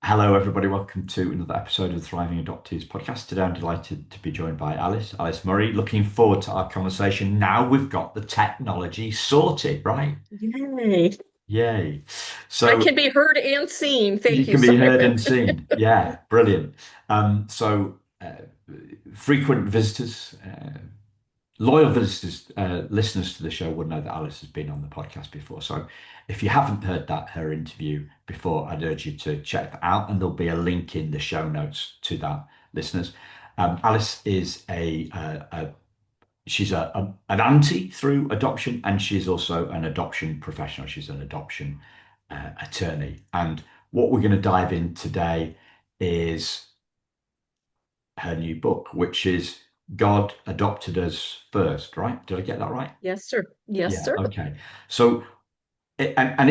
Hello, everybody. Welcome to another episode of the Thriving Adoptees podcast. Today, I'm delighted to be joined by Alice Murray. Looking forward to our conversation. Now we've got the technology sorted, right? Yay. Yay. I So can be heard and seen. you Thank you, can be heard Simon. and seen. Yeah, brilliant. So frequent visitors, loyal visitors, listeners to the show would know that Alice has been on the podcast before. So if you haven't heard her interview before, I'd urge you to check that out, and there'll be a link in the show notes to that, listeners. Alice is she's an auntie through adoption, and she's also an adoption professional. She's an adoption attorney. And what we're going to dive in today is her new book, which is God Adopted Us First, right? Did I get that right? Yes, sir. Yes, Yeah, sir. okay. So and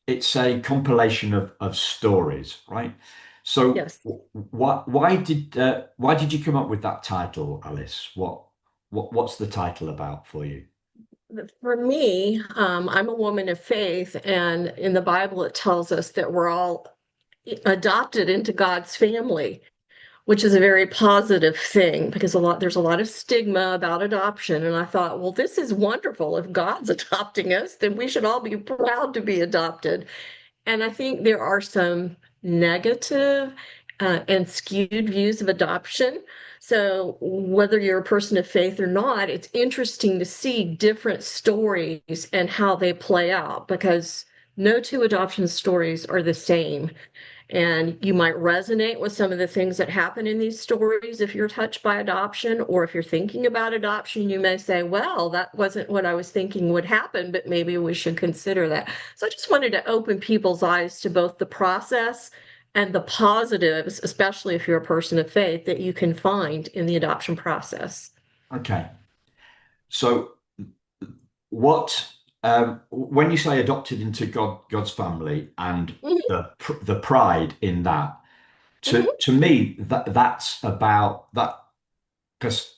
it's a compilation of stories, right? So Yes. why did you come up with that title, Alice? What's the title about for you? For me, I'm a woman of faith, and in the Bible, it tells us that we're all adopted into God's family, which is a very positive thing because there's a lot of stigma about adoption. And I thought, well, this is wonderful. If God's adopting us, then we should all be proud to be adopted. And I think there are some negative and skewed views of adoption. So, whether you're a person of faith or not, it's interesting to see different stories and how they play out because no two adoption stories are the same. And you might resonate with some of the things that happen in these stories if you're touched by adoption, or if you're thinking about adoption, you may say, well, that wasn't what I was thinking would happen, but maybe we should consider that. So I just wanted to open people's eyes to both the process and the positives, especially if you're a person of faith, that you can find in the adoption process. Okay. So what when you say adopted into God's family and Mhm, the pride in that, mhm, to me that's about that, because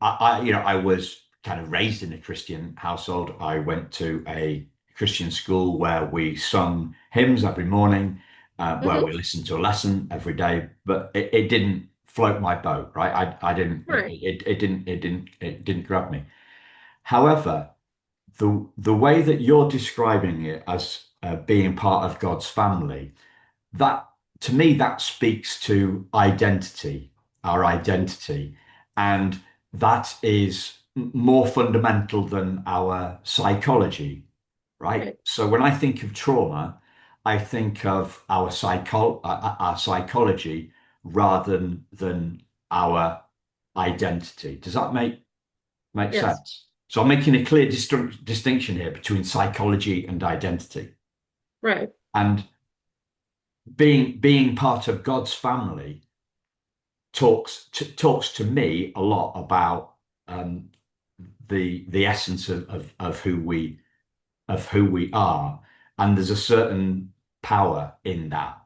I was kind of raised in a Christian household. I went to a Christian school where we sung hymns every morning, where mhm. we listened to a lesson every day, but it didn't float my boat, right? I didn't, Right. it didn't grab me. However, the way that you're describing it as being part of God's family, that to me that speaks to identity, our identity, and that is more fundamental than our psychology, right? Right. So when I think of trauma, I think of our psychology rather than our identity. Does that make Yes. sense? So I'm making a clear distinction here between psychology and identity. Right. And being part of God's family talks to me a lot about um, the essence of who we are, and there's a certain power in that.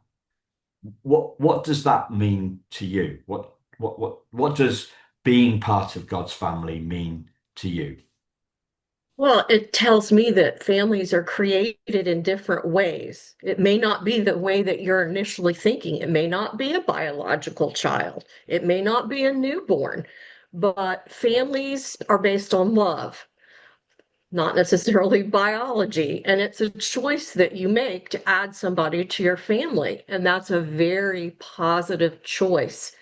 What does that mean to you? What does being part of God's family mean to you? Well, it tells me that families are created in different ways. It may not be the way that you're initially thinking. It may not be a biological child. It may not be a newborn, but families are based on love, not necessarily biology. And it's a choice that you make to add somebody to your family. And that's a very positive choice.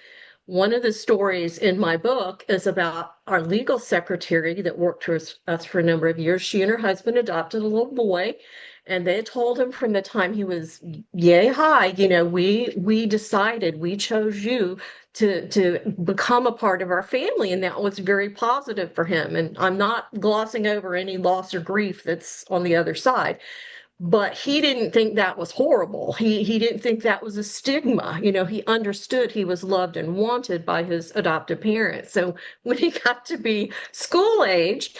One of the stories in my book is about our legal secretary that worked for us for a number of years. She and her husband adopted a little boy, and they told him from the time he was yay high, we decided we chose you to become a part of our family, and that was very positive for him. And I'm not glossing over any loss or grief that's on the other side, but he didn't think that was horrible. He didn't think that was a stigma. He understood he was loved and wanted by his adoptive parents. So when he got to be school age,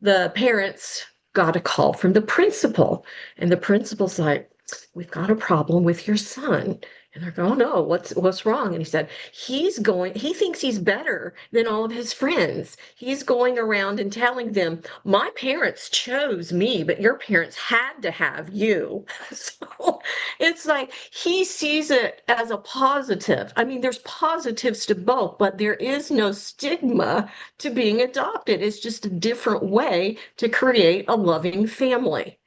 the parents got a call from the principal, and the principal's like, we've got a problem with your son. And they're going, oh no, what's wrong? And he said, he thinks he's better than all of his friends. He's going around and telling them, my parents chose me, but your parents had to have you. So it's like he sees it as a positive. I mean, there's positives to both, but there is no stigma to being adopted. It's just a different way to create a loving family.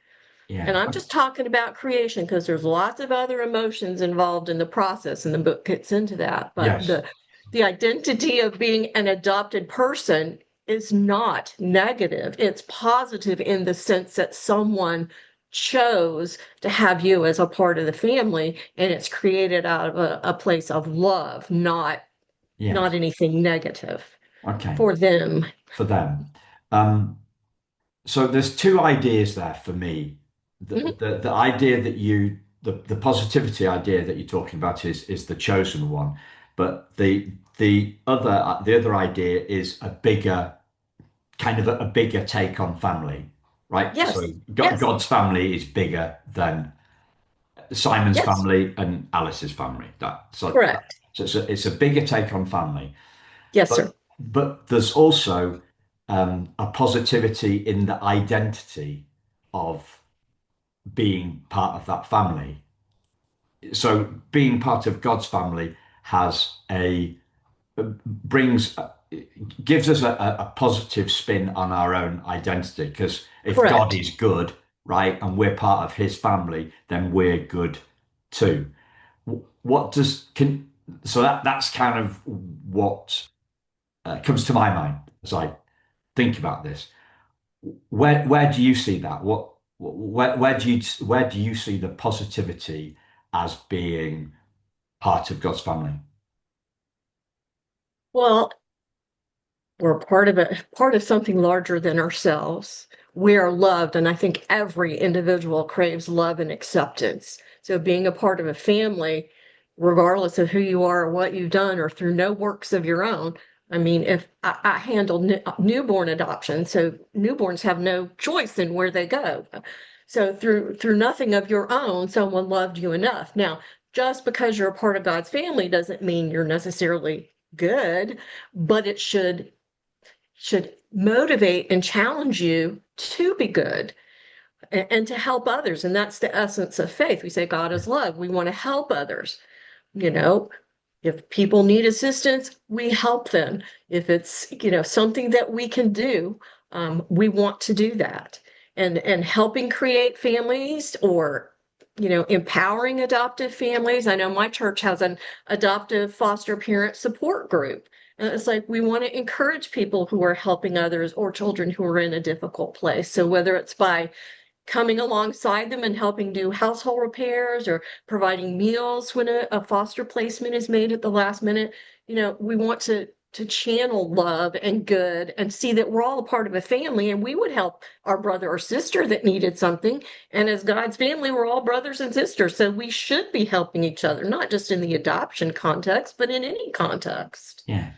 Yeah. And I'm just talking about creation because there's lots of other emotions involved in the process, and the book gets into that. But Yes. the identity of being an adopted person is not negative. It's positive in the sense that someone chose to have you as a part of the family, and it's created out of a place of love, not Yes. anything negative Okay. for them. For them. Um, so there's two ideas there for me. Mhm. The idea that the positivity idea that you're talking about is the chosen one, but the other idea is a bigger kind of a bigger take on family, right? So Yes, yes, God's family is bigger than Simon's yes, family and Alice's family. correct. So it's a bigger take on family, Yes, but sir. there's also a positivity in the identity of being part of that family. So being part of God's family has a brings gives us a positive spin on our own identity, because if God Correct. is good, right, and we're part of his family, then we're good too. What does can so that's kind of what comes to my mind as I think about this. Where do you see that? Where do you see the positivity as being part of God's family? Well, we're part of something larger than ourselves. We are loved, and I think every individual craves love and acceptance. So being a part of a family, regardless of who you are or what you've done, or through no works of your own. I mean, if I handle newborn adoption, so newborns have no choice in where they go. So through nothing of your own, someone loved you enough. Now, just because you're a part of God's family doesn't mean you're necessarily good, but it should motivate and challenge you to be good and to help others. And that's the essence of faith. We say God is love. We want to help others. You know, if people need assistance, we help them. If it's, something that we can do, we want to do that. And helping create families or empowering adoptive families. I know my church has an adoptive foster parent support group. And it's like we want to encourage people who are helping others or children who are in a difficult place. So whether it's by coming alongside them and helping do household repairs or providing meals when a foster placement is made at the last minute. We want to channel love and good and see that we're all a part of a family and we would help our brother or sister that needed something. And as God's family, we're all brothers and sisters. So we should be helping each other, not just in the adoption context, but in any context. Yeah.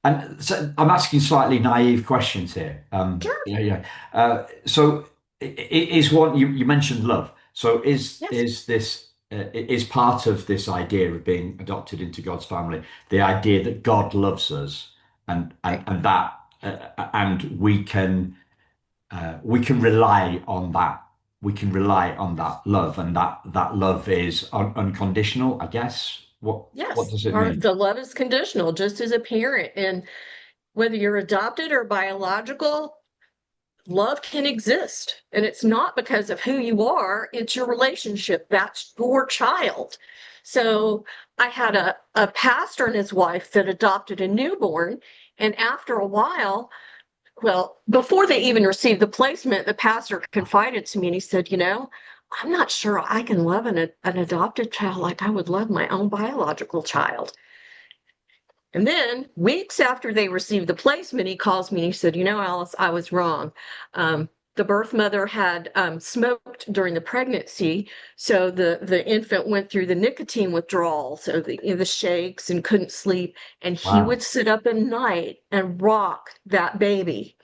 And so I'm asking slightly naive questions here. Sure. Yeah, yeah. So is one you mentioned love. So Yes. is this is part of this idea of being adopted into God's family, the idea that God loves us, Right. and that and we can rely on that. We can rely on that love, and that love is unconditional, I guess. What Yes. does it Our mean? the love is conditional, just as a parent. And whether you're adopted or biological, love can exist. And it's not because of who you are, it's your relationship. That's your child. So I had a pastor and his wife that adopted a newborn. And after a while, well, before they even received the placement, the pastor confided to me and he said, I'm not sure I can love an adopted child like I would love my own biological child. And then weeks after they received the placement, he calls me and he said, Alice, I was wrong. The birth mother had smoked during the pregnancy, so the infant went through the nicotine withdrawal, so the shakes and couldn't sleep. And he Wow. would sit up at night and rock that baby.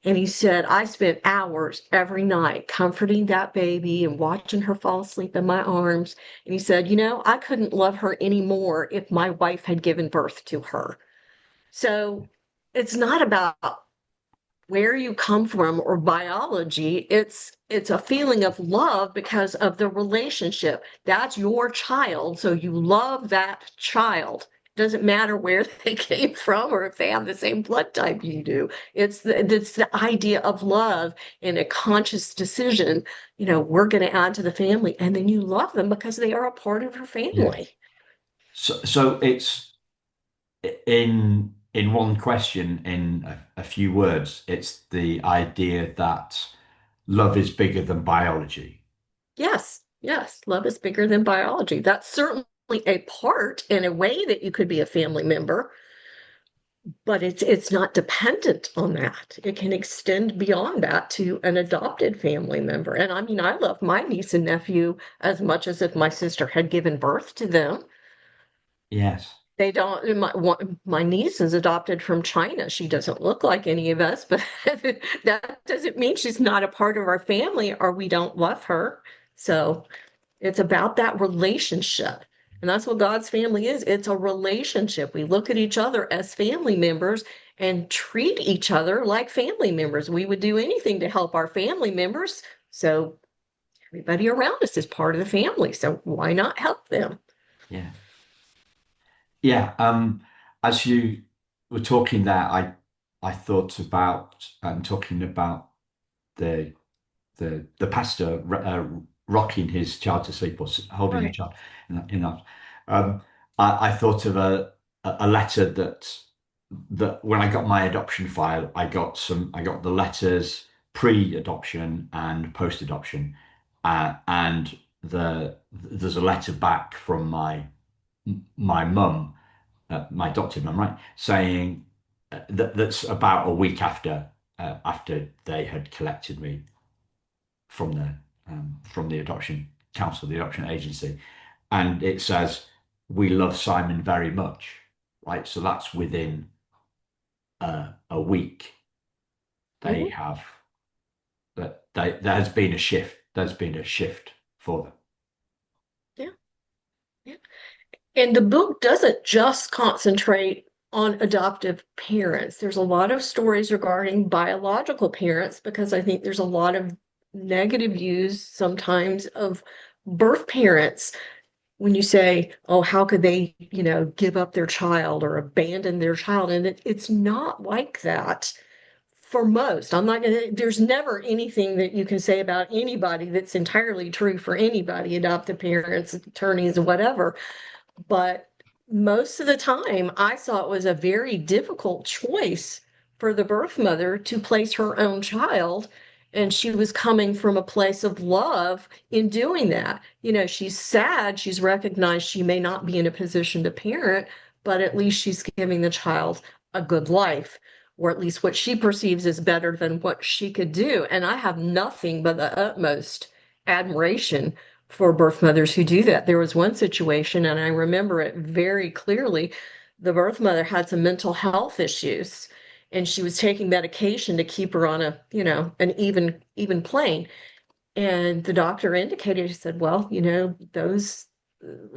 And he said, I spent hours every night comforting that baby and watching her fall asleep in my arms. And he said, I couldn't love her anymore if my wife had given birth to her. So it's not about where you come from or biology. It's a feeling of love because of the relationship. That's your child, so you love that child. It doesn't matter where they came from or if they have the same blood type you do. It's the idea of love and a conscious decision. We're going to add to the family, and then you love them because they are a part of your Yeah. family. So it's in one question, in a few words, it's the idea that love is bigger than biology. Yes, yes, love is bigger than biology. That's certainly a part in a way that you could be a family member, but it's not dependent on that. It can extend beyond that to an adopted family member. And I mean, I love my niece and nephew as much as if my sister had given birth to them. Yes. They don't, my niece is adopted from China. She doesn't look like any of us, but that doesn't mean she's not a part of our family or we don't love her. So it's about that relationship. And that's what God's family is. It's a relationship. We look at each other as family members and treat each other like family members. We would do anything to help our family members. So everybody around us is part of the family. So why not help them? Yeah. Yeah. As you were talking there, I thought about talking about the the pastor rocking his child to sleep or holding the Right. child in that. Um, I thought of a letter that when I got my adoption file, I got the letters pre-adoption and post-adoption, and there's a letter back from my mum, my adopted mum, right, saying that's about a week after they had collected me from the adoption council, the adoption agency, and it says we love Simon very much, right? So that's within a week. They Mhm. have that. There has been a shift. There's been a shift for them. Yeah. Yeah. And the book doesn't just concentrate on adoptive parents. There's a lot of stories regarding biological parents because I think there's a lot of negative views sometimes of birth parents when you say, oh, how could they, give up their child or abandon their child? And it's not like that for most. I'm not gonna, there's never anything that you can say about anybody that's entirely true for anybody, adoptive parents, attorneys, whatever. But most of the time, I saw it was a very difficult choice for the birth mother to place her own child. And she was coming from a place of love in doing that. She's sad. She's recognized she may not be in a position to parent, but at least she's giving the child a good life, or at least what she perceives as better than what she could do. And I have nothing but the utmost admiration for birth mothers who do that. There was one situation, and I remember it very clearly. The birth mother had some mental health issues, and she was taking medication to keep her on an even plane. And the doctor indicated, he said, well, those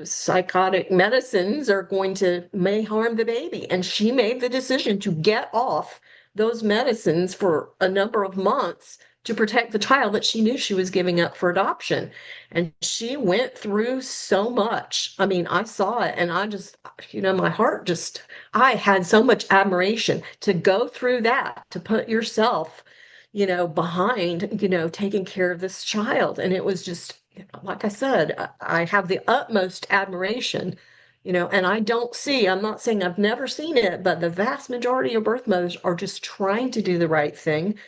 psychotic medicines are going to may harm the baby. And she made the decision to get off those medicines for a number of months to protect the child that she knew she was giving up for adoption. And she went through so much. I mean, I saw it and I just, my heart just, I had so much admiration to go through that, to put yourself behind, taking care of this child. And it was just, like I said, I have the utmost admiration, and I'm not saying I've never seen it, but the vast majority of birth mothers are just trying to do the right thing.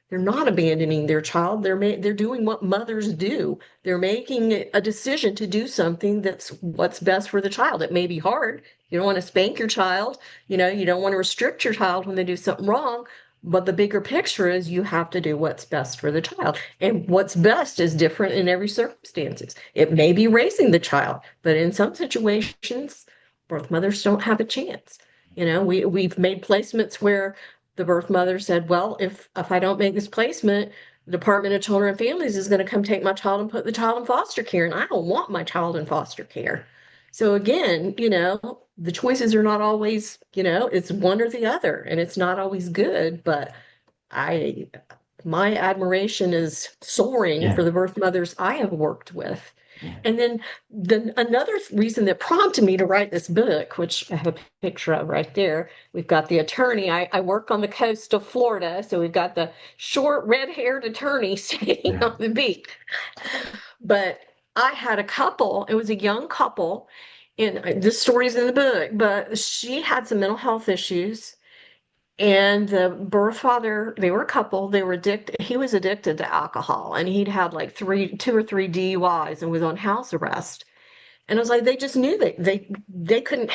They're not abandoning their child. They're doing what mothers do. They're making a decision to do something that's what's best for the child. It may be hard. You don't want to spank your child. You don't want to restrict your child when they do something wrong. But the bigger picture is you have to do what's best for the child. And what's best is different in every circumstances. It may be raising the child, but in some situations, birth mothers don't have a chance. We've made placements where the birth mother said, well, if I don't make this placement, the Department of Children and Families is going to come take my child and put the child in foster care, and I don't want my child in foster care. So again, the choices are not always, it's one or the other, and it's not always good, but I my admiration is soaring for Yeah. the birth mothers I have worked with. Yeah. And then another reason that prompted me to write this book, which I have a picture of right there, we've got the attorney. I work on the coast of Florida, so we've got the short red-haired attorney sitting Yeah. on the beach. But I had a couple, it was a young couple, and this story's in the book, but she had some mental health issues. And the birth father, they were a couple, they were addicted, he was addicted to alcohol, and he'd had like 2 or 3 DUIs and was on house arrest. And I was like, they just knew that they couldn't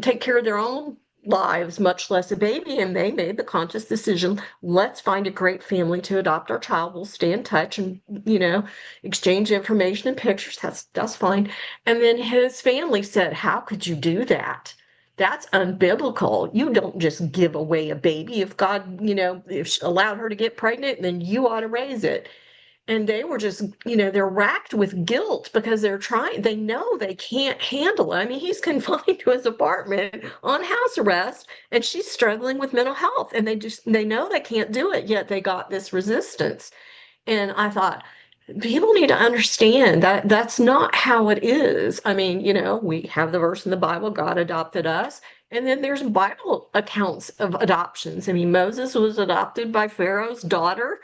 take care of their own lives, much less a baby. And they made the conscious decision, let's find a great family to adopt our child. We'll stay in touch and, exchange information and pictures. That's fine. And then his family said, how could you do that? That's unbiblical. You don't just give away a baby. If God, if allowed her to get pregnant, then you ought to raise it. And they were just, they're racked with guilt because they know they can't handle it. I mean, he's confined to his apartment on house arrest, and she's struggling with mental health, and they know they can't do it, yet they got this resistance. And I thought, people need to understand that that's not how it is. I mean, we have the verse in the Bible, God adopted us. And then there's Bible accounts of adoptions. I mean, Moses was adopted by Pharaoh's daughter,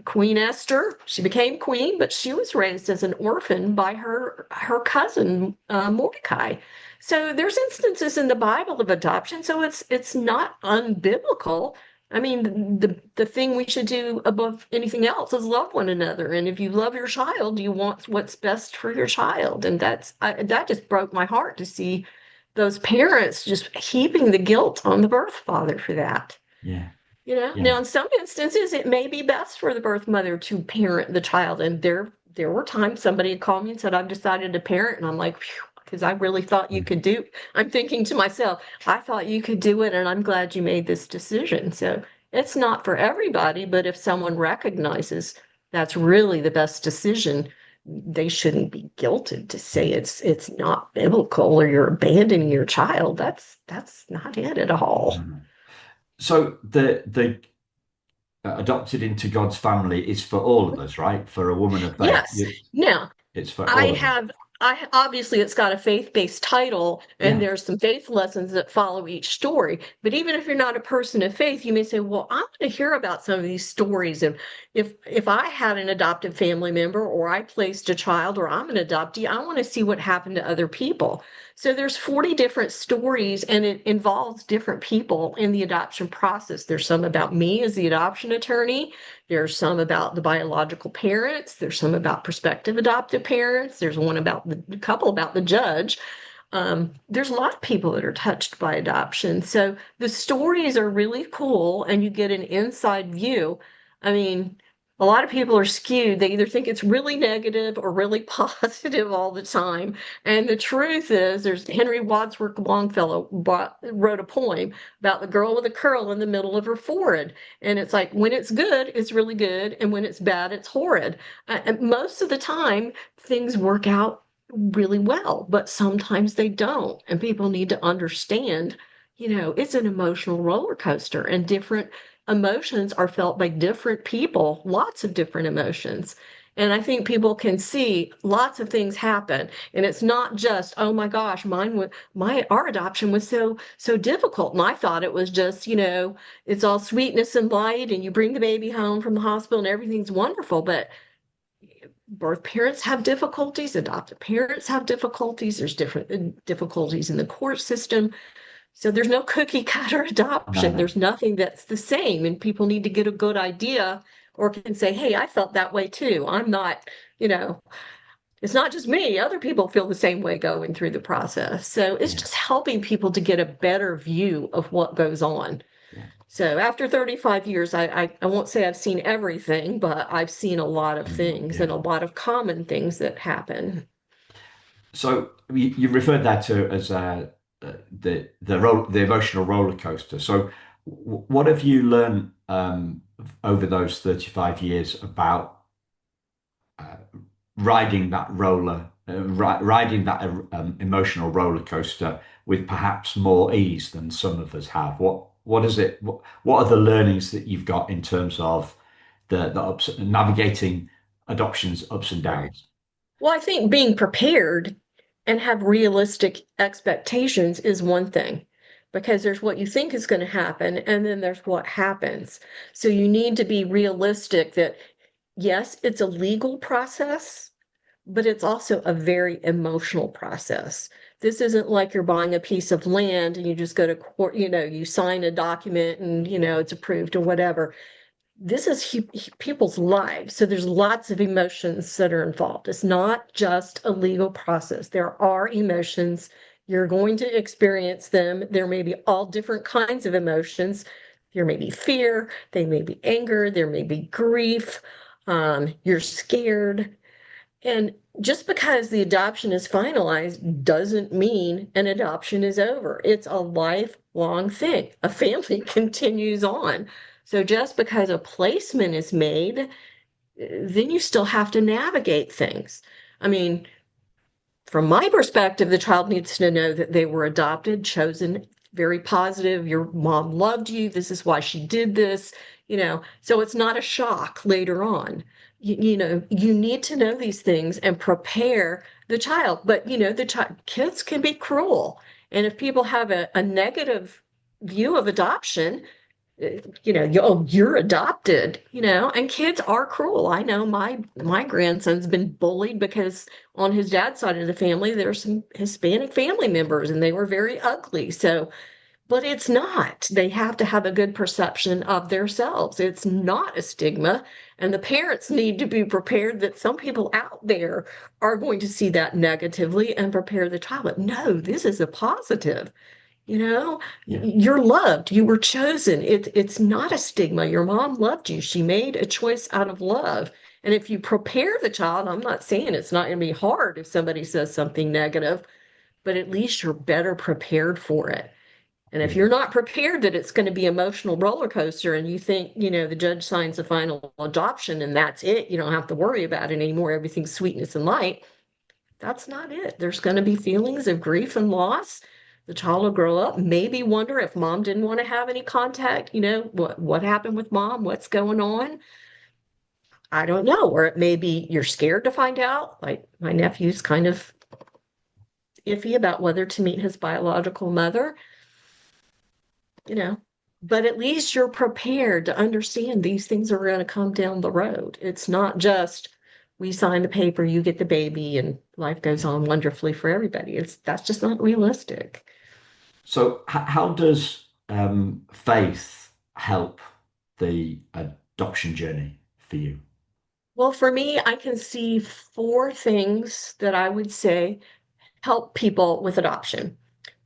Queen Esther. She became queen, but she was raised as an orphan by her cousin Mordecai. So there's instances in the Bible of adoption. So it's not unbiblical. I mean, the thing we should do above anything else is love one another. And if you love your child, you want what's best for your child. And that just broke my heart to see those parents just heaping the guilt on the birth father for that. Yeah. Now Yeah. in some instances, it may be best for the birth mother to parent the child. And there were times somebody had called me and said, I've decided to parent. And I'm like, because I really thought you could do. I'm thinking to myself, I thought you could do it, and I'm glad you made this decision. So it's not for everybody, but if someone recognizes that's really the best decision, they shouldn't be guilted to say it's not biblical or you're abandoning your child. That's not it at all. Mhm. So the adopted into God's family is for all of us, right? For a woman of faith, Yes. Now, it's for I all of us. have, I obviously it's got a faith-based title, and Yeah. there's some faith lessons that follow each story. But even if you're not a person of faith, you may say, "Well, I want to hear about some of these stories." And if I had an adoptive family member, or I placed a child, or I'm an adoptee, I want to see what happened to other people. So there's 40 different stories, and it involves different people in the adoption process. There's some about me as the adoption attorney. There's some about the biological parents. There's some about prospective adoptive parents. There's one about the couple about the judge. There's a lot of people that are touched by adoption. So the stories are really cool, and you get an inside view. I mean, a lot of people are skewed. They either think it's really negative or really positive all the time. And the truth is, there's Henry Wadsworth Longfellow wrote a poem about the girl with a curl in the middle of her forehead. And it's like, when it's good, it's really good. And when it's bad, it's horrid. And most of the time, things work out really well, but sometimes they don't. And people need to understand, it's an emotional roller coaster, and different emotions are felt by different people, lots of different emotions. And I think people can see lots of things happen. And it's not just, oh my gosh, our adoption was so difficult. And I thought it was just, it's all sweetness and light, and you bring the baby home from the hospital and everything's wonderful. But birth parents have difficulties, adoptive parents have difficulties, there's different difficulties in the court system. So there's no cookie cutter No, adoption. no. There's nothing that's the same. And people need to get a good idea, or can say, hey, I felt that way too. I'm not, you know, it's not just me. Other people feel the same way going through the process. So it's Yeah. just helping people to get a better view of what goes on. Yeah. So after 35 years, I won't say I've seen everything, but I've seen a lot of things and Yeah. a lot of common things that happen. So you referred that to as the emotional roller coaster. So What have you learned over those 35 years about uh, riding that riding that emotional roller coaster with perhaps more ease than some of us have? What is it? What are the learnings that you've got in terms of the ups, navigating adoptions ups and Right. downs? Well, I think being prepared and have realistic expectations is one thing because there's what you think is going to happen and then there's what happens. So you need to be realistic that yes, it's a legal process, but it's also a very emotional process. This isn't like you're buying a piece of land and you just go to court, you sign a document and, it's approved or whatever. This is people's lives. So there's lots of emotions that are involved. It's not just a legal process. There are emotions. You're going to experience them. There may be all different kinds of emotions. There may be fear, there may be anger, there may be grief. You're scared. And just because the adoption is finalized doesn't mean an adoption is over. It's a lifelong thing. A family continues on. So just because a placement is made, then you still have to navigate things. I mean, from my perspective, the child needs to know that they were adopted, chosen, very positive. Your mom loved you. This is why she did this, so it's not a shock later on. You need to know these things and prepare the child. But, the kids can be cruel. And if people have a negative view of adoption, you're adopted, and kids are cruel. I know my grandson's been bullied because on his dad's side of the family, there's some Hispanic family members and they were very ugly. So, but it's not. They have to have a good perception of themselves. It's not a stigma. And the parents need to be prepared that some people out there are going to see that negatively and prepare the child. But no, this is a positive. You know, Yeah. you're loved. You were chosen. It's not a stigma. Your mom loved you. She made a choice out of love. And if you prepare the child, I'm not saying it's not going to be hard if somebody says something negative, but at least you're better prepared for it. And if Yeah. you're not prepared that it's going to be emotional roller coaster and you think, the judge signs the final adoption and that's it, you don't have to worry about it anymore. Everything's sweetness and light. That's not it. There's going to be feelings of grief and loss. The child will grow up, maybe wonder if mom didn't want to have any contact, what happened with mom, what's going on. I don't know. Or it may be you're scared to find out. Like my nephew's kind of iffy about whether to meet his biological mother, you know. But at least you're prepared to understand these things are going to come down the road. It's not just we sign the paper, you get the baby, and life goes on wonderfully for everybody. That's just not realistic. So, how does faith help the adoption journey for you? Well, for me, I can see four things that I would say help people with adoption.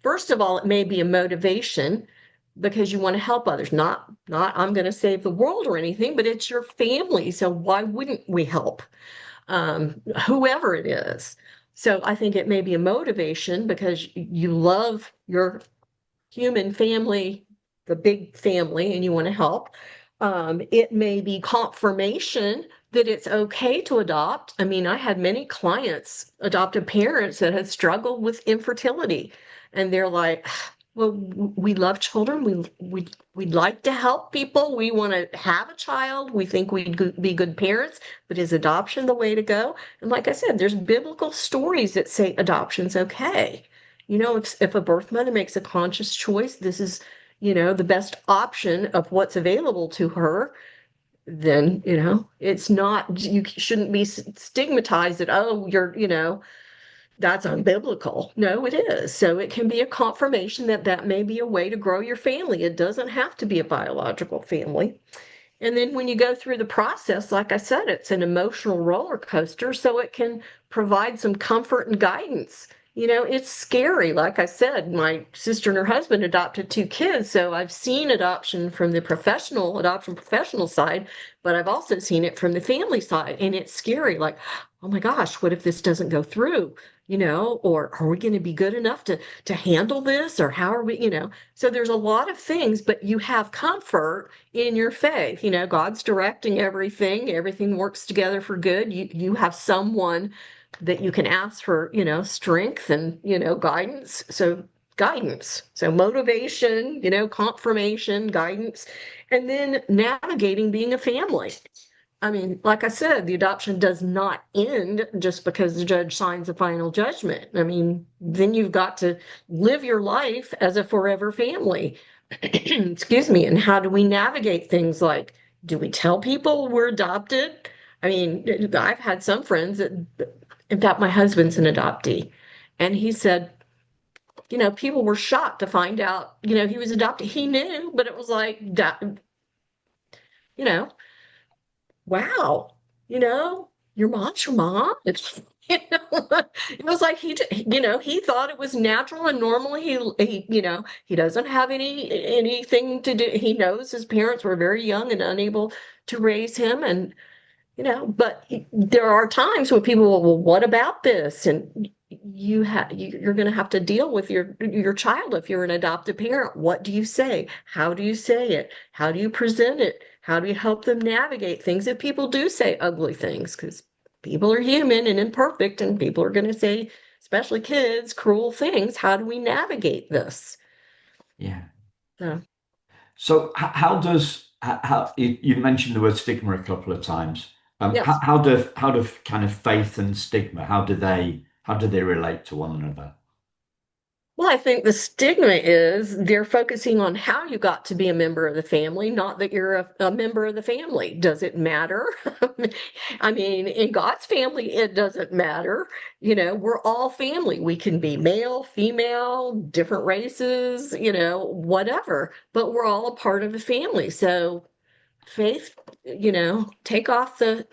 First of all, it may be a motivation because you want to help others. Not I'm going to save the world or anything, but it's your family. So why wouldn't we help? Whoever it is. So I think it may be a motivation because you love your human family, the big family, and you want to help. It may be confirmation that it's okay to adopt. I mean, I had many clients, adoptive parents that had struggled with infertility, and they're like, well, we love children. We'd like to help people. We want to have a child. We think we'd be good parents, but is adoption the way to go? And like I said, there's biblical stories that say adoption's okay. If a birth mother makes a conscious choice, this is, the best option of what's available to her, then, it's not, you shouldn't be stigmatized that, oh, that's unbiblical. No, it is. So it can be a confirmation that that may be a way to grow your family. It doesn't have to be a biological family. And then when you go through the process, like I said, it's an emotional roller coaster, so it can provide some comfort and guidance. It's scary. Like I said, my sister and her husband adopted two kids, so I've seen adoption from the adoption professional side, but I've also seen it from the family side, and it's scary. Like, oh my gosh, what if this doesn't go through? Or are we going to be good enough to handle this? Or how are we, So there's a lot of things, but you have comfort in your faith. God's directing everything, everything works together for good. You have someone that you can ask for, strength and, guidance. So guidance. So motivation, confirmation, guidance, and then navigating being a family. I mean, like I said, the adoption does not end just because the judge signs a final judgment. I mean, then you've got to live your life as a forever family. Excuse me. And how do we navigate things like, do we tell people we're adopted? I mean, I've had some friends that, in fact, my husband's an adoptee, and he said, people were shocked to find out, he was adopted. He knew, but it was like, you know, wow, your mom's your mom. It was like he thought it was natural and normal. He doesn't have anything to do. He knows his parents were very young and unable to raise him, and but there are times when people will, well, what about this? And you're going to have to deal with your child if you're an adoptive parent. What do you say? How do you say it? How do you present it? How do you help them navigate things if people do say ugly things? Because people are human and imperfect, and people are going to say, especially kids, cruel things. How do we navigate this? Yeah. So, So how does how you mentioned the word stigma a couple of times. yes. How do kind of faith and stigma, how do they relate to one another? Well, I think the stigma is they're focusing on how you got to be a member of the family, not that you're a member of the family. Does it matter? I mean, in God's family, it doesn't matter. We're all family. We can be male, female, different races, whatever, but we're all a part of the family. So faith, take off the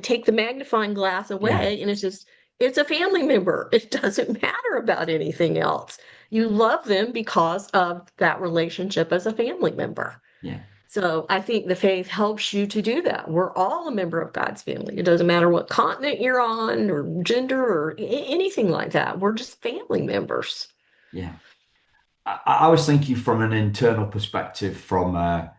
take the magnifying glass Yeah, away, and it's a family member. It doesn't matter about anything else. You love them because of that relationship as a family member. yeah, So I think the faith helps you to do that. We're all a member of God's family. It doesn't matter what continent you're on or gender or anything like that. We're just family members. yeah. I was thinking from an internal perspective, from an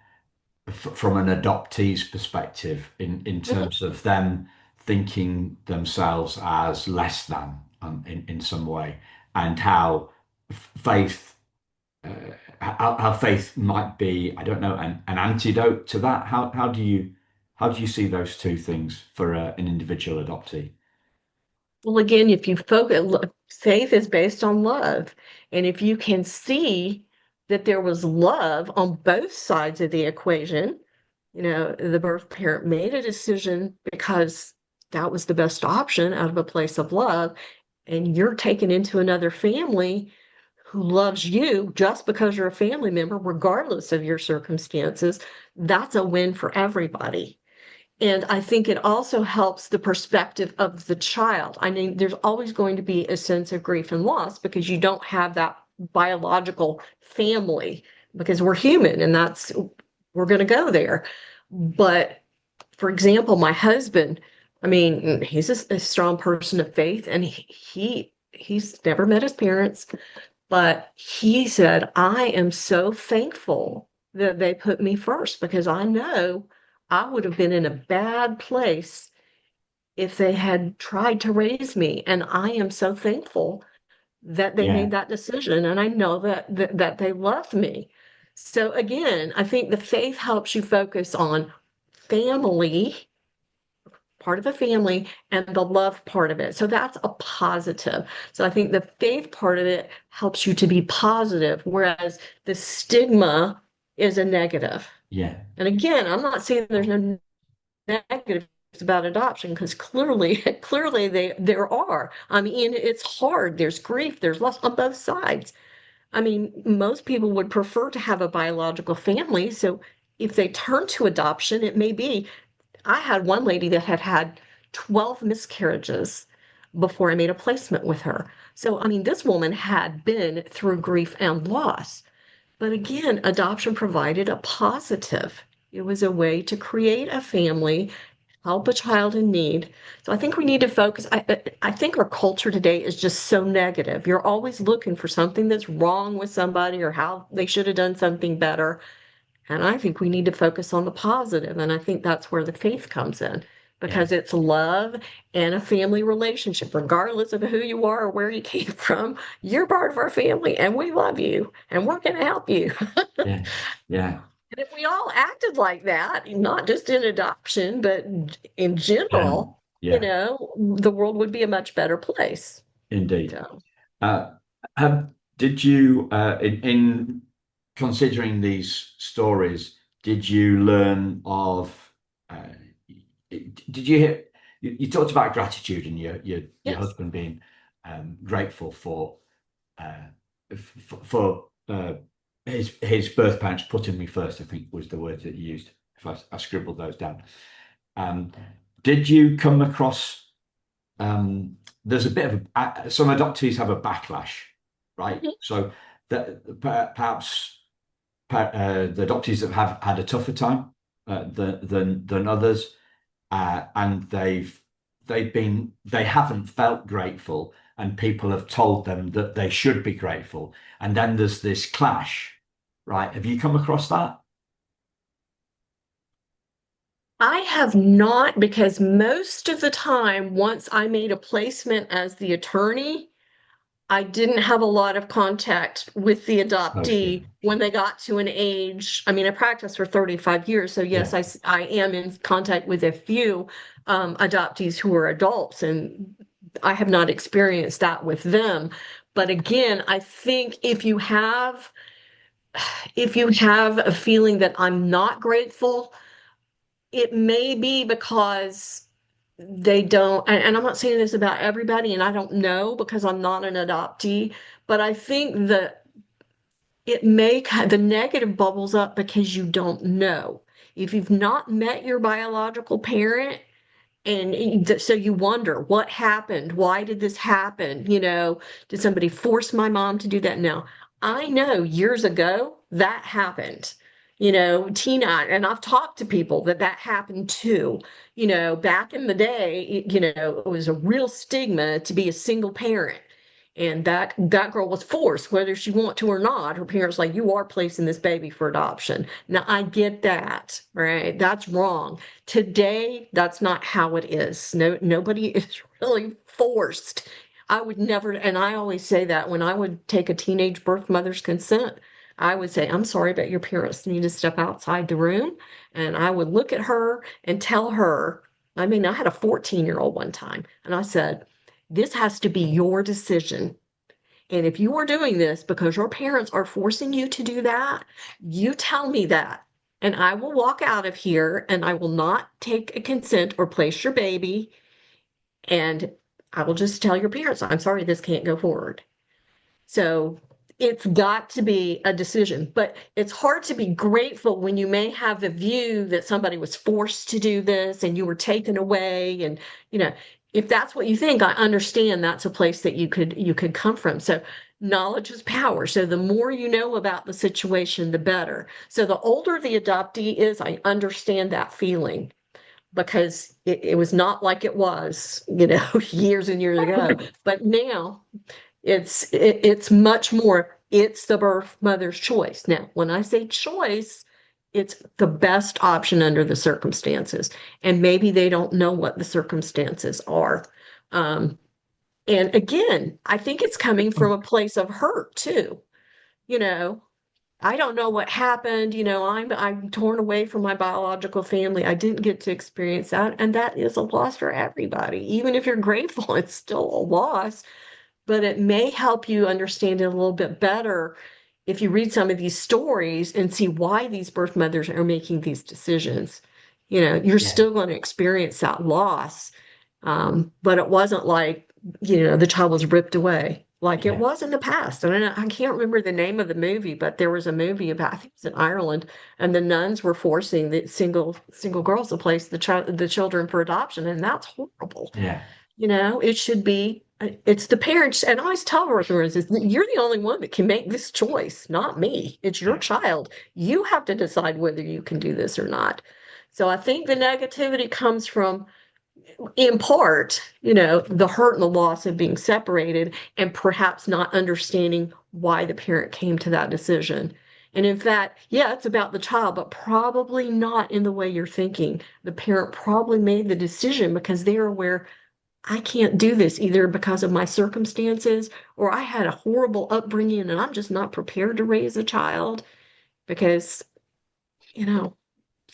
adoptee's perspective, in Mhm. terms of them thinking themselves as less than, in some way, and how faith uh, how faith might be, I don't know, an antidote to that. How do you see those two things for an individual adoptee? Well, again, if you focus, faith is based on love. And if you can see that there was love on both sides of the equation, the birth parent made a decision because that was the best option out of a place of love, and you're taken into another family who loves you just because you're a family member, regardless of your circumstances, that's a win for everybody. And I think it also helps the perspective of the child. I mean, there's always going to be a sense of grief and loss because you don't have that biological family, because we're human and we're going to go there. But for example, my husband, I mean, he's a strong person of faith, and he's never met his parents, but he said, I am so thankful that they put me first because I know I would have been in a bad place if they had tried to raise me. And I am so thankful that they Yeah, made that decision. And I know that they love me. So again, I think the faith helps you focus on family, part of a family, and the love part of it. So that's a positive. So I think the faith part of it helps you to be positive, whereas the stigma is a negative. yeah, And again, I'm not saying there's no negatives about adoption, because clearly, clearly there are. I mean, it's hard. There's grief, there's loss on both sides. I mean, most people would prefer to have a biological family. So if they turn to adoption, it may be, I had one lady that had had 12 miscarriages before I made a placement with her. So, I mean, this woman had been through grief and loss. But again, adoption provided a positive. It was a way to create a family help a child in need. So I think we need to focus. I think our culture today is just so negative. You're always looking for something that's wrong with somebody or how they should have done something better. And I think we need to focus on the positive. And I think that's where the faith comes in Yeah, because it's love and a family relationship, regardless of who you are or where you came from. You're part of our family and we love you and we're going to help you. yeah, yeah, And if we all acted like that, not just in adoption, but in general, yeah, the world would be a much better place. indeed. So, Uh, did you, in considering these stories, did you learn of, uh, did you hear, you talked about gratitude and your yes. husband being grateful for his birth parents putting me first, I think was the word that you used. If I scribbled those down. Um, did you come across there's a bit of some adoptees have a backlash, right? Mhm. So that perhaps the adoptees that have had a tougher time than others, and they haven't felt grateful, and people have told them that they should be grateful, and then there's this clash, right? Have you come across that? I have not because most of the time, once I made a placement as the attorney, I didn't have a lot of contact with the Mostly, adoptee when they got to an age. I mean, I practiced for 35 years, so yes, yeah, I am in contact with a few adoptees who are adults, and I have not experienced that with them. But again, I think if you have a feeling that I'm not grateful, it may be because they don't, and I'm not saying this about everybody, and I don't know because I'm not an adoptee, but I think that the negative bubbles up because you don't know. If you've not met your biological parent, and so you wonder what happened? Why did this happen? Did somebody force my mom to do that? No, I know years ago that happened. Tina, and I've talked to people that happened too. Back in the day, it was a real stigma to be a single parent. And that girl was forced, whether she want to or not. Her parents like, you are placing this baby for adoption. Now I get that, right? That's wrong. Today, that's not how it is. No, nobody is really forced. I would never, and I always say that when I would take a teenage birth mother's consent, I would say, I'm sorry, but your parents need to step outside the room. And I would look at her and tell her, I mean, I had a 14-year-old one time, and I said, this has to be your decision. And if you are doing this because your parents are forcing you to do that, you tell me that. And I will walk out of here and I will not take a consent or place your baby. And I will just tell your parents, I'm sorry, this can't go forward. So it's got to be a decision, but it's hard to be grateful when you may have the view that somebody was forced to do this and you were taken away. And, you know, if that's what you think, I understand that's a place that you could come from. So knowledge is power. So the more you know about the situation, the better. So the older the adoptee is, I understand that feeling because it was not like it was, years and years ago. But now it's much more, it's the birth mother's choice. Now, when I say choice, it's the best option under the circumstances. And maybe they don't know what the circumstances are. Um, and again, I think it's coming from a place of hurt too. You know, I don't know what happened. I'm torn away from my biological family. I didn't get to experience that, and that is a loss for everybody. Even if you're grateful, it's still a loss, but it may help you understand it a little bit better if you read some of these stories and see why these birth mothers are making these decisions. You're yeah, still going to experience that loss, but it wasn't like, the child was ripped away like it yeah, was in the past. And I can't remember the name of the movie, but there was a movie about, I think it was in Ireland, and the nuns were forcing the single girls to place the children for adoption, and that's horrible. yeah, It should be, it's the parents. And I always tell workers is that you're the only one that can make this choice, not me. It's your yeah, child. You have to decide whether you can do this or not. So I think the negativity comes from, in part, you know, the hurt and the loss of being separated and perhaps not understanding why the parent came to that decision. And in fact, yeah, it's about the child, but probably not in the way you're thinking. The parent probably made the decision because they're aware I can't do this either because of my circumstances, or I had a horrible upbringing and I'm just not prepared to raise a child because, you know,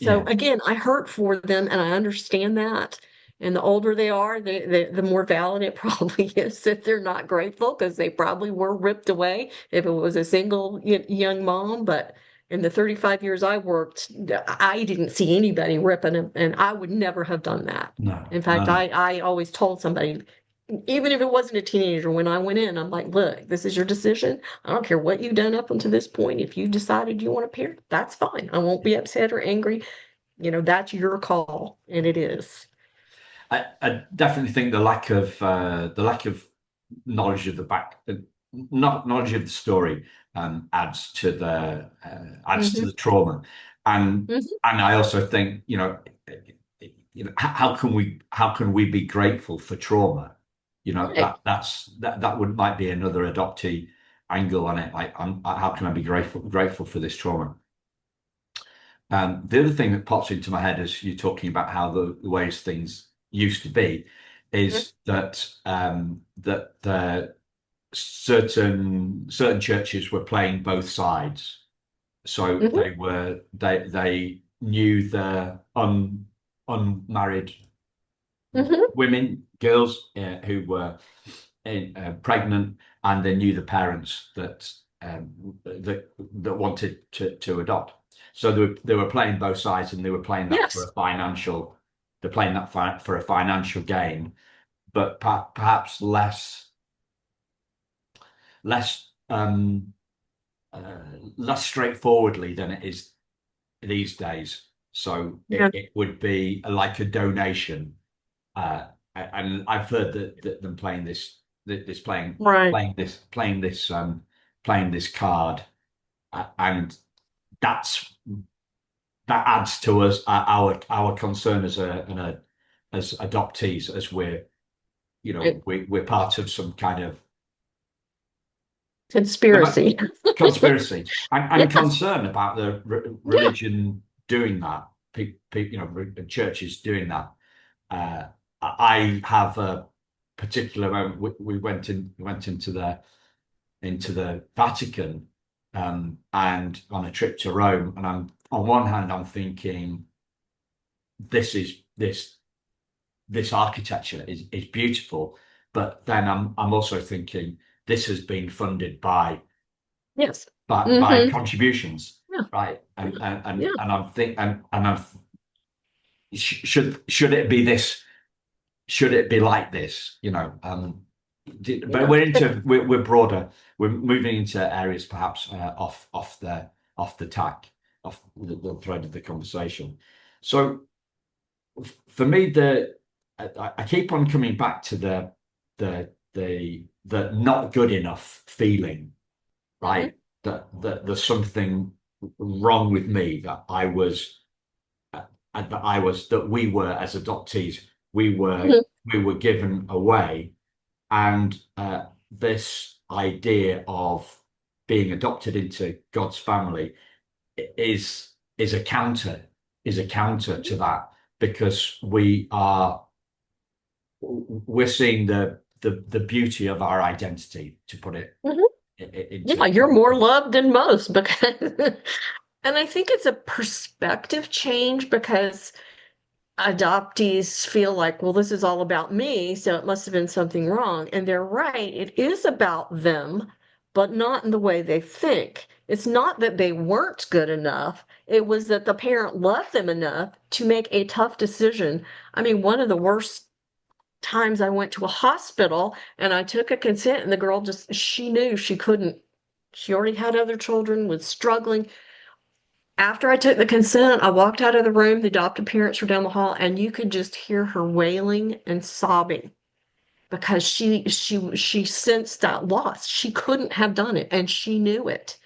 so Yeah, again, I hurt for them and I understand that. And the older they are, the more valid it probably is that they're not grateful because they probably were ripped away if it was a single young mom. But in the 35 years I worked, I didn't see anybody ripping them, and I would never have done that. no, In fact, no. I always told somebody, even if it wasn't a teenager, when I went in, I'm like, look, this is your decision. I don't care what you've done up until this point. If you decided you want to parent, that's fine. I won't be upset or angry. You know, that's your call, and it is. I definitely think the lack of knowledge of the back, not knowledge of the story, adds to the Hmm. trauma, and Hmm. and I also think how can we be grateful for trauma? Right. That would might be another adoptee angle on it. Like, how can I be grateful for this trauma? The other thing that pops into my head as you're talking about how the ways things used to be is that certain churches were playing both sides. So Hmm. they knew the unmarried Hmm. women, girls who were pregnant, and they knew the parents that wanted to adopt. So they were playing both sides, and they were playing that for Yes. a financial. They're playing that for a financial gain, but perhaps less uh, less straightforwardly than it is these days. So it, Yeah. it would be like a donation. And I've heard that them playing this Right. playing this card, and that's that adds to us our concern as adoptees, as Right. we're part of some kind of Conspiracy. conspiracy, and Yes. concern about the Yeah. religion doing that, churches doing that. Uh, I have a particular moment. We went into the Vatican, and on a trip to Rome. And I'm on one hand, I'm thinking this is this architecture is beautiful, but then I'm also thinking this has been funded by Yes. by Hmm. contributions, Yeah. right? Yeah. And and Yeah. and, and I'm think and I'm should it be this? Should it be like this? But Yeah. we're broader. We're moving into areas perhaps off the tack, off the thread of the conversation. So for me, I keep on coming back to the not good enough feeling, Hmm. right? That there's something wrong with me, that we were, as adoptees, we were Hmm. we were given away, and this idea of being adopted into God's family is a counter is a counter to that, because we're seeing the beauty of our identity, to put it Hmm. Yeah, into you're more loved than most because, and I think it's a perspective change because adoptees feel like, well, this is all about me, so it must have been something wrong. And they're right, it is about them, but not in the way they think. It's not that they weren't good enough, it was that the parent loved them enough to make a tough decision. I mean, one of the worst times I went to a hospital and I took a consent, and the girl just, she knew she couldn't. She already had other children, was struggling. After I took the consent, I walked out of the room. The adopted parents were down the hall, and you could just hear her wailing and sobbing because she sensed that loss. She couldn't have done it, and she knew it.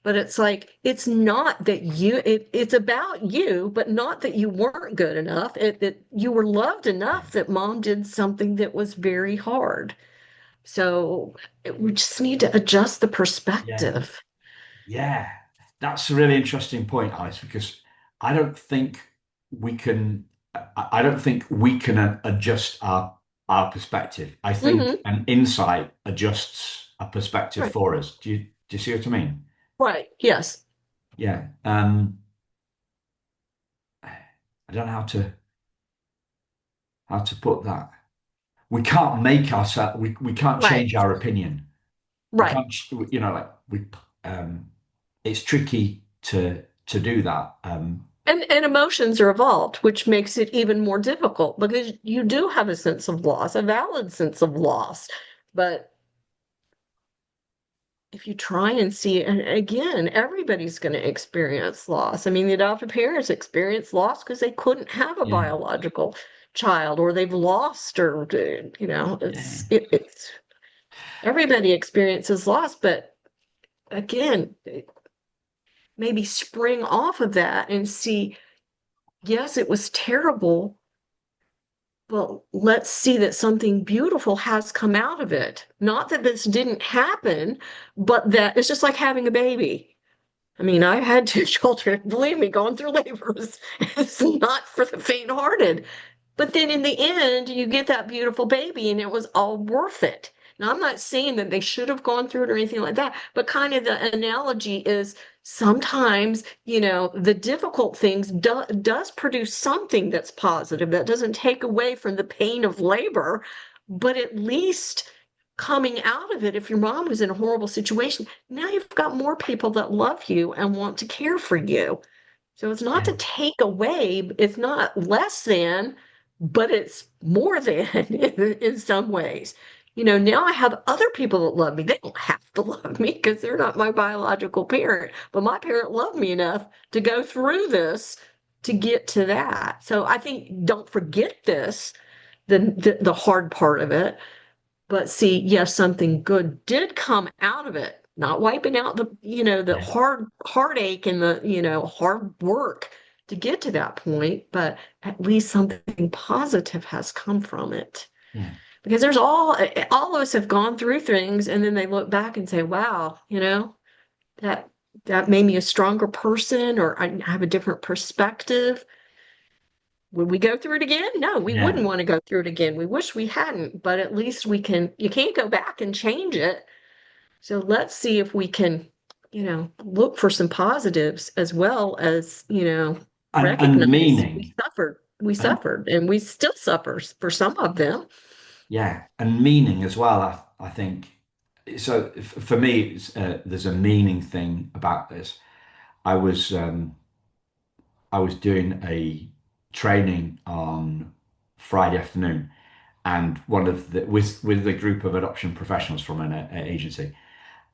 But it's like it's not that it's about you, but not that you weren't good enough. That you were loved Yeah. enough that mom did something that was very hard. So we just need to adjust the Yeah. perspective. Yeah. That's a really interesting point, Alice, because I don't think we can I don't think we can adjust our perspective. I think Hmm. an insight adjusts a perspective Right. for us. Do you see what I mean? Right. Yes. Yeah. I don't know how to put that. We can't make ourselves we can't Right. change our opinion. We Right. can't like we it's tricky to do that. And emotions are evolved, which makes it even more difficult because you do have a sense of loss, a valid sense of loss. But if you try and see, and again, everybody's going to experience loss. I mean, the adopted parents experience loss because they couldn't have a Yeah. biological child, or they've lost, or Yeah. it's everybody experiences loss. But again, maybe spring off of that and see, yes, it was terrible, but let's see that something beautiful has come out of it. Not that this didn't happen, but that it's just like having a baby. I mean, I had two children. Believe me, going through labor is not for the faint-hearted. But then in the end, you get that beautiful baby, and it was all worth it. Now, I'm not saying that they should have gone through it or anything like that, but kind of the analogy is sometimes, the difficult things does produce something that's positive that doesn't take away from the pain of labor, but at least coming out of it, if your mom was in a horrible situation, now you've got more people that love you and want to care for you. So it's not Yeah. to take away, it's not less than, but it's more than in some ways. Now I have other people that love me. They don't have to love me because they're not my biological parent, but my parent loved me enough to go through this to get to that. So I think don't forget this, the hard part of it, but see, yes, something good did come out of it, not wiping out the Yeah. hard heartache and the hard work to get to that point, but at least something positive has come from it. Yeah. Because there's all of us have gone through things and then they look back and say, wow, that that made me a stronger person, or I have a different perspective. Would we go through it again? No, we wouldn't Yeah. want to go through it again. We wish we hadn't, but at least you can't go back and change it. So let's see if we can, look for some positives as well as, And recognize meaning. we And suffered, and we still suffer for some of them. yeah, and meaning as well. I think so. For me, there's a meaning thing about this. I was I was doing a training on Friday afternoon, and one of the with a group of adoption professionals from an agency,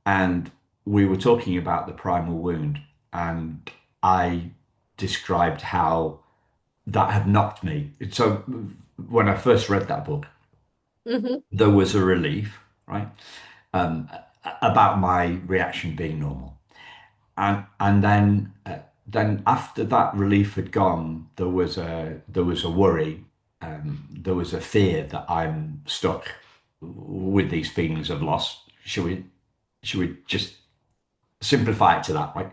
and we were talking about the primal wound, and I described how that had knocked me. So when I first read that book, Hmm. there was a relief, right, um, about my reaction being normal, and then after that relief had gone, there was a worry, there was a fear that I'm stuck with these feelings of loss. Should we just simplify it to that, right?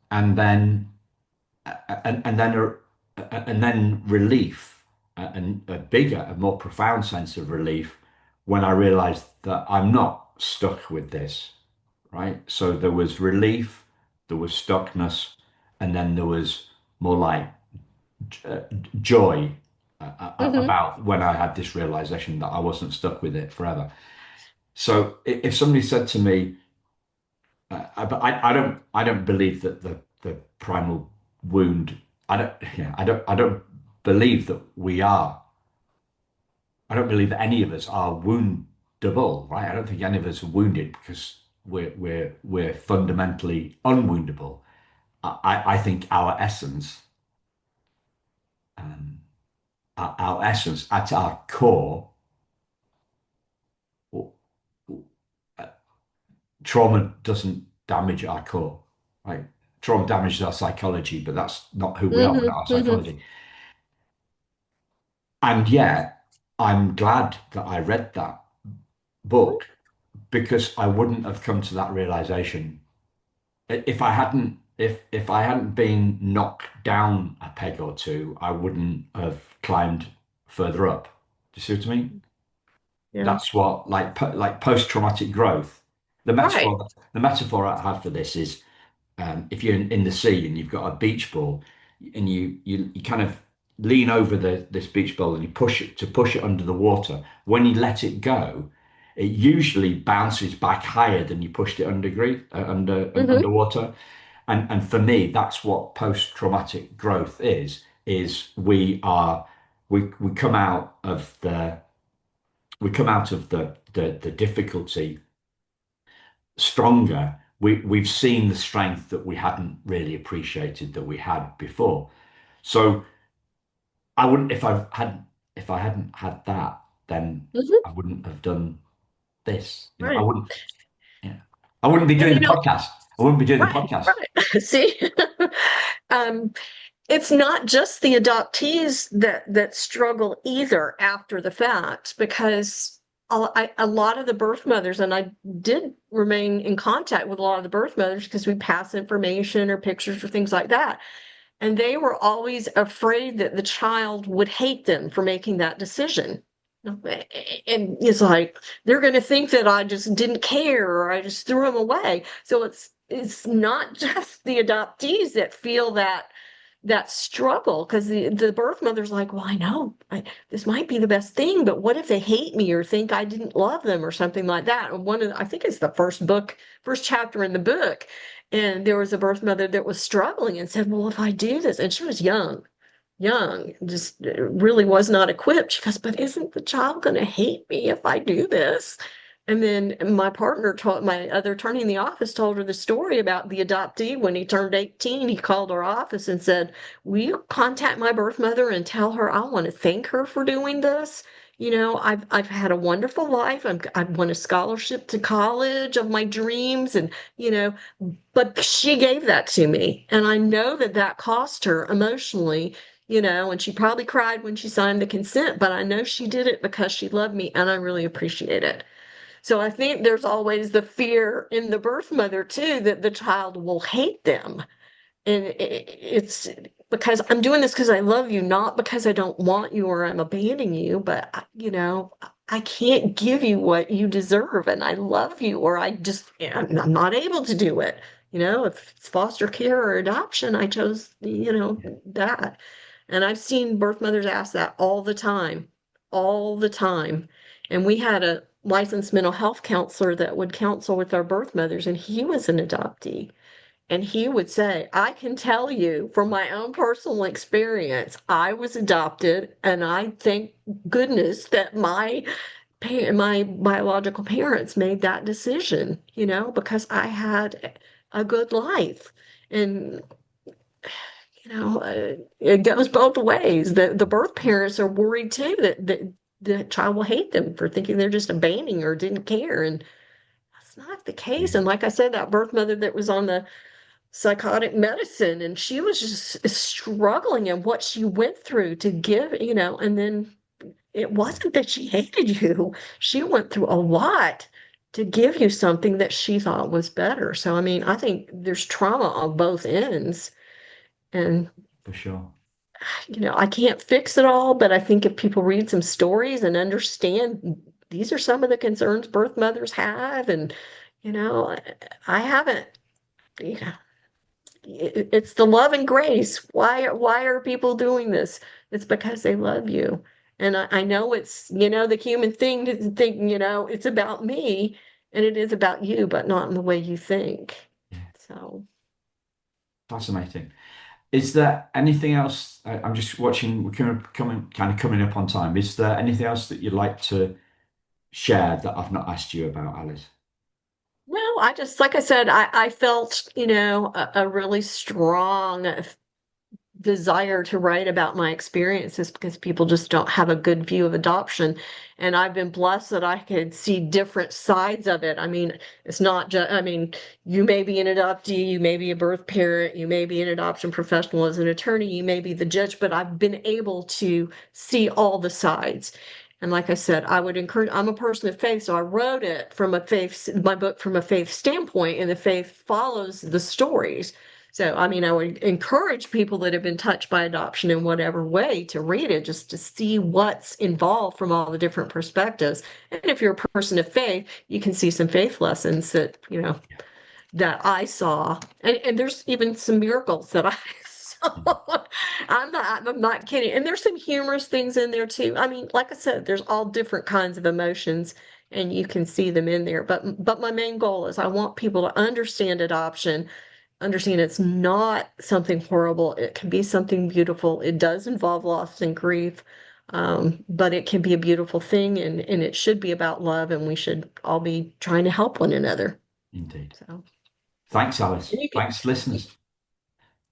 And then and then and then relief, and a bigger, a more profound sense of relief when I realized that I'm not stuck with this, right? So there was relief, there was stuckness, and then there was more like uh, joy Hmm. about when I had this realization that I wasn't stuck with it forever. So if somebody said to me, but I don't believe that the primal wound. I don't believe that we are. I don't believe that any of us are woundable, right? I don't think any of us are wounded because we're fundamentally unwoundable. I think um, our essence, at our core, trauma damage our core, right? Trauma damages our psychology, but that's not who we are. We're not our Hmm. psychology. And yet, I'm glad that I read that book because I wouldn't have come to that realization if I hadn't been knocked down a peg or two, I wouldn't have climbed further up. Do you see what I mean? Yeah. That's what like post-traumatic growth. Right. The metaphor I have for this is if you're in the sea and you've got a beach ball and you kind of lean over this beach ball and you push it under the water. When you let it go, it usually bounces back higher than you pushed it Hmm. underwater. And for me, that's what post-traumatic growth is we come out of the difficulty stronger. We've seen the strength that we hadn't really appreciated that we had before. So I wouldn't if I hadn't had that, then Hmm. I wouldn't have done this. I Right. wouldn't, yeah. I wouldn't be And doing the podcast. I wouldn't be doing the right, podcast. right. See, um, it's not just the adoptees that struggle either after the fact, because a lot of the birth mothers, and I did remain in contact with a lot of the birth mothers because we pass information or pictures or things like that. And they were always afraid that the child would hate them for making that decision. And it's like they're going to think that I just didn't care or I just threw them away. So it's not just the adoptees that feel that struggle because the birth mother's like, well, I know this might be the best thing, but what if they hate me or think I didn't love them or something like that? And I think it's the first chapter in the book. And there was a birth mother that was struggling and said, well, if I do this, and she was young, just really was not equipped. She goes, but isn't the child going to hate me if I do this? And then my other attorney in the office told her the story about the adoptee. When he turned 18, he called our office and said, will you contact my birth mother and tell her I want to thank her for doing this? I've had a wonderful life. I've won a scholarship to college of my dreams, and but she gave that to me, and I know that cost her emotionally, and she probably cried when she signed the consent, but I know she did it because she loved me, and I really appreciate it. So I think there's always the fear in the birth mother too that the child will hate them. And it's because I'm doing this because I love you, not because I don't want you or I'm abandoning you, but I can't give you what you deserve, and I love you, or I'm not able to do it. If it's foster care or adoption, I chose, Yeah, that. And I've seen birth mothers ask that all the time, all the time. And we had a licensed mental health counselor that would counsel with our birth mothers, and he was an adoptee. And he would say, I can tell you from my own personal experience, I was adopted, and I thank goodness that my biological parents made that decision, because I had a good life. And it goes both ways. The birth parents are worried too that the child will hate them for thinking they're just abandoning or didn't care. And that's not the case. yeah, And like I said, that birth mother that was on the psychotic medicine, and she was just struggling in what she went through to give, and then it wasn't that she hated you. She went through a lot to give you something that she thought was better. So, I mean, I think there's trauma on both ends. And, for sure. I can't fix it all, but I think if people read some stories and understand these are some of the concerns birth mothers have, and, you know, I, I haven't, you know, it's the love and grace. Why are people doing this? It's because they love you. And I know it's, the human thing to think, it's about me, and it is about you, but not in the way you think. Yeah, So, fascinating. Is there anything else? I'm just watching. We're coming up on time. Is there anything else that you'd like to share that I've not asked you about, Alice? no, I just, like I said, I felt, a really strong desire to write about my experiences because people just don't have a good view of adoption. And I've been blessed that I could see different sides of it. I mean, it's not just, I mean, you may be an adoptee, you may be a birth parent, you may be an adoption professional as an attorney, you may be the judge, but I've been able to see all the sides. And like I said, I would encourage, I'm a person of faith, so I wrote it from a faith, my book from a faith standpoint, and the faith follows the stories. So, I mean, I would encourage people that have been touched by adoption in whatever way to read it just to see what's involved from all the different perspectives. And if you're a person of faith, you can see some faith lessons that, Yeah. that I saw. And there's even some miracles that I saw. I'm not kidding. And there's some humorous things in there too. I mean, like I said, there's all different kinds of emotions and you can see them in there. But my main goal is I want people to understand adoption, understand it's not something horrible. It can be something beautiful. It does involve loss and grief, but it can be a beautiful thing, and it should be about love, and we should all be trying to help one another. Indeed. So, Thanks, and Alice. you can, Thanks, listeners.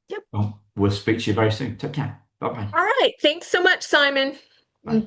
yep. Well, we'll speak to you very soon. Take care. Bye-bye. All right. Thanks so much, Simon. Bye. Bye.